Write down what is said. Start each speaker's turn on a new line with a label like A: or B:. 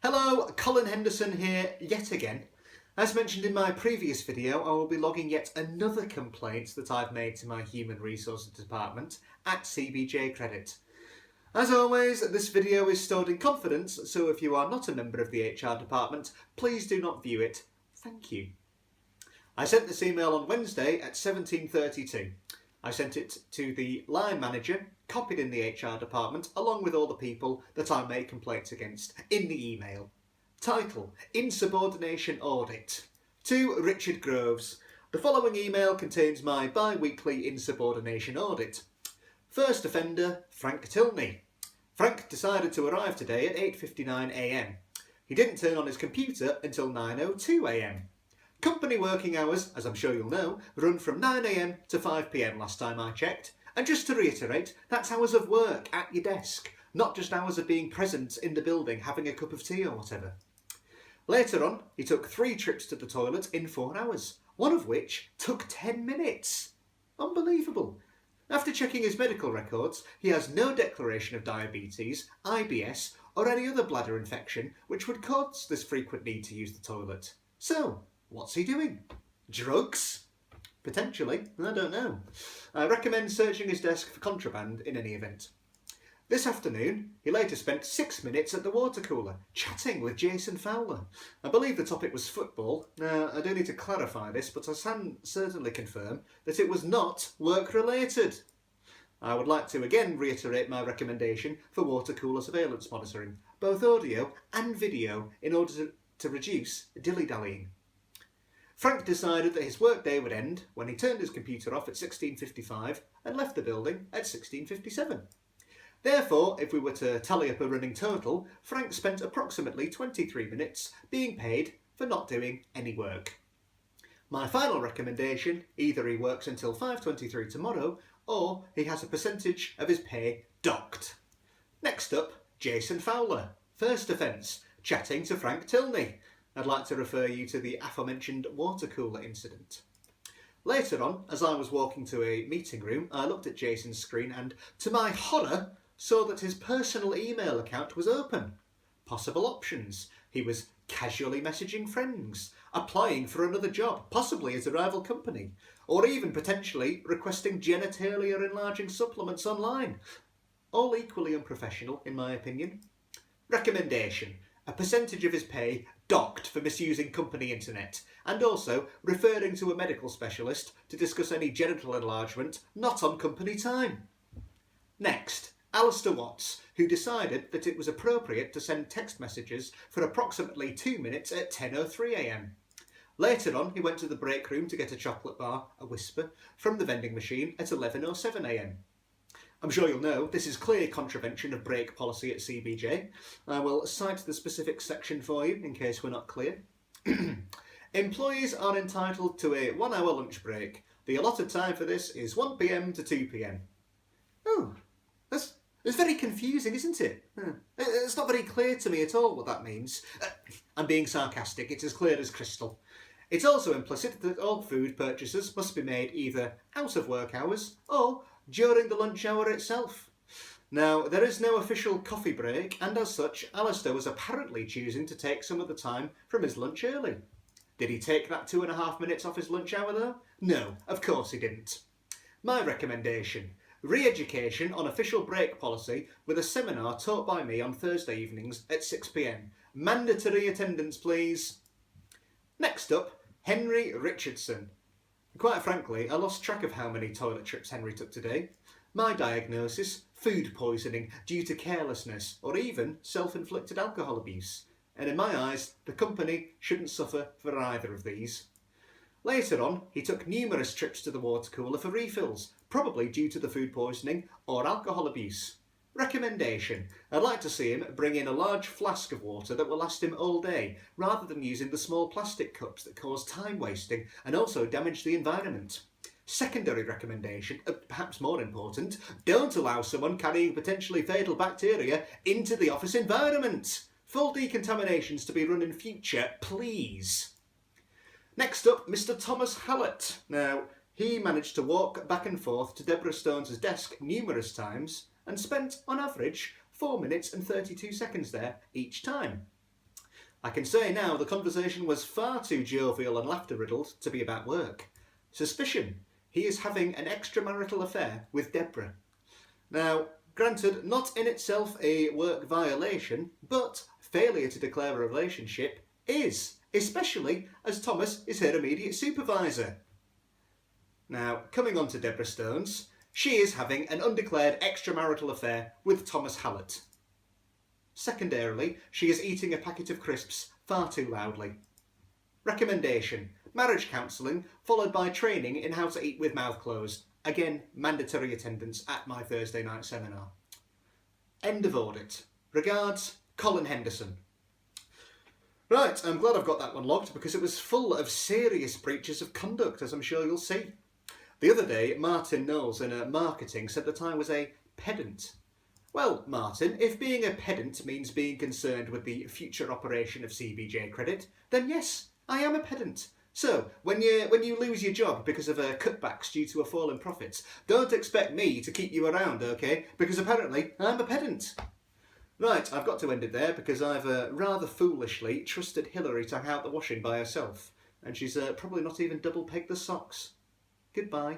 A: Hello, Colin Henderson here yet again. As mentioned in my previous video, I will be logging yet another complaint that I've made to my Human Resources Department at CBJ Credit. As always, this video is stored in confidence, so if you are not a member of the HR department, please do not view it. Thank you. I sent this email on Wednesday at 17:32. I sent it to the line manager, copied in the HR department, along with all the people that I made complaints against in the email. Title: Insubordination Audit. To Richard Groves. The following email contains my bi-weekly insubordination audit. First offender, Frank Tilney. Frank decided to arrive today at 8:59 AM. He didn't turn on his computer until 9:02 AM. Company working hours, as I'm sure you'll know, run from 9 AM to 5 PM last time I checked. And just to reiterate, that's hours of work at your desk, not just hours of being present in the building having a cup of tea or whatever. Later on, he took 3 trips to the toilet in 4 hours, one of which took 10 minutes. Unbelievable. After checking his medical records, he has no declaration of diabetes, IBS, or any other bladder infection which would cause this frequent need to use the toilet. So, what's he doing? Drugs? Potentially, I don't know. I recommend searching his desk for contraband in any event. This afternoon, he later spent 6 minutes at the water cooler, chatting with Jason Fowler. I believe the topic was football. Now, I do need to clarify this, but I can certainly confirm that it was not work-related. I would like to again reiterate my recommendation for water cooler surveillance monitoring, both audio and video, in order to reduce dilly-dallying. Frank decided that his workday would end when he turned his computer off at 16:55 and left the building at 16:57. Therefore, if we were to tally up a running total, Frank spent approximately 23 minutes being paid for not doing any work. My final recommendation: either he works until 5:23 tomorrow, or he has a percentage of his pay docked. Next up, Jason Fowler. First offence: chatting to Frank Tilney. I'd like to refer you to the aforementioned water cooler incident. Later on, as I was walking to a meeting room, I looked at Jason's screen and, to my horror, saw that his personal email account was open. Possible options: he was casually messaging friends, applying for another job, possibly at a rival company, or even potentially requesting genitalia enlarging supplements online. All equally unprofessional, in my opinion. Recommendation: a percentage of his pay docked for misusing company internet, and also referring to a medical specialist to discuss any genital enlargement not on company time. Next, Alistair Watts, who decided that it was appropriate to send text messages for approximately 2 minutes at 10:03 AM. Later on, he went to the break room to get a chocolate bar, a whisper, from the vending machine at 11:07 AM. I'm sure you'll know this is clear contravention of break policy at CBJ. I will cite the specific section for you in case we're not clear. Employees are entitled to a 1-hour lunch break. The allotted time for this is 1 PM to 2 PM. Oh, it's very confusing, isn't it? It's not very clear to me at all what that means. I'm being sarcastic, it's as clear as crystal. It's also implicit that all food purchases must be made either out of work hours or during the lunch hour itself. Now, there is no official coffee break, and as such, Alistair was apparently choosing to take some of the time from his lunch early. Did he take that 2.5 minutes off his lunch hour though? No, of course he didn't. My recommendation: re-education on official break policy with a seminar taught by me on Thursday evenings at 6 PM. Mandatory attendance, please. Next up, Henry Richardson. Quite frankly, I lost track of how many toilet trips Henry took today. My diagnosis: food poisoning due to carelessness or even self-inflicted alcohol abuse. And in my eyes, the company shouldn't suffer for either of these. Later on, he took numerous trips to the water cooler for refills, probably due to the food poisoning or alcohol abuse. Recommendation: I'd like to see him bring in a large flask of water that will last him all day, rather than using the small plastic cups that cause time wasting and also damage the environment. Secondary recommendation, perhaps more important: don't allow someone carrying potentially fatal bacteria into the office environment. Full decontaminations to be run in future, please. Next up, Mr. Thomas Hallett. Now, he managed to walk back and forth to Deborah Stones' desk numerous times and spent, on average, 4 minutes and 32 seconds there each time. I can say now the conversation was far too jovial and laughter-riddled to be about work. Suspicion. He is having an extramarital affair with Deborah. Now, granted, not in itself a work violation, but failure to declare a relationship is, especially as Thomas is her immediate supervisor. Now, coming on to Deborah Stones, she is having an undeclared extramarital affair with Thomas Hallett. Secondarily, she is eating a packet of crisps far too loudly. Recommendation: marriage counselling followed by training in how to eat with mouth closed. Again, mandatory attendance at my Thursday night seminar. End of audit. Regards, Colin Henderson. Right, I'm glad I've got that one logged because it was full of serious breaches of conduct, as I'm sure you'll see. The other day, Martin Knowles in marketing said that I was a pedant. Well, Martin, if being a pedant means being concerned with the future operation of CBJ Credit, then yes, I am a pedant. So, when you lose your job because of cutbacks due to a fall in profits, don't expect me to keep you around, okay? Because apparently, I'm a pedant. Right, I've got to end it there because I've rather foolishly trusted Hillary to hang out the washing by herself. And she's probably not even double-pegged the socks. Goodbye.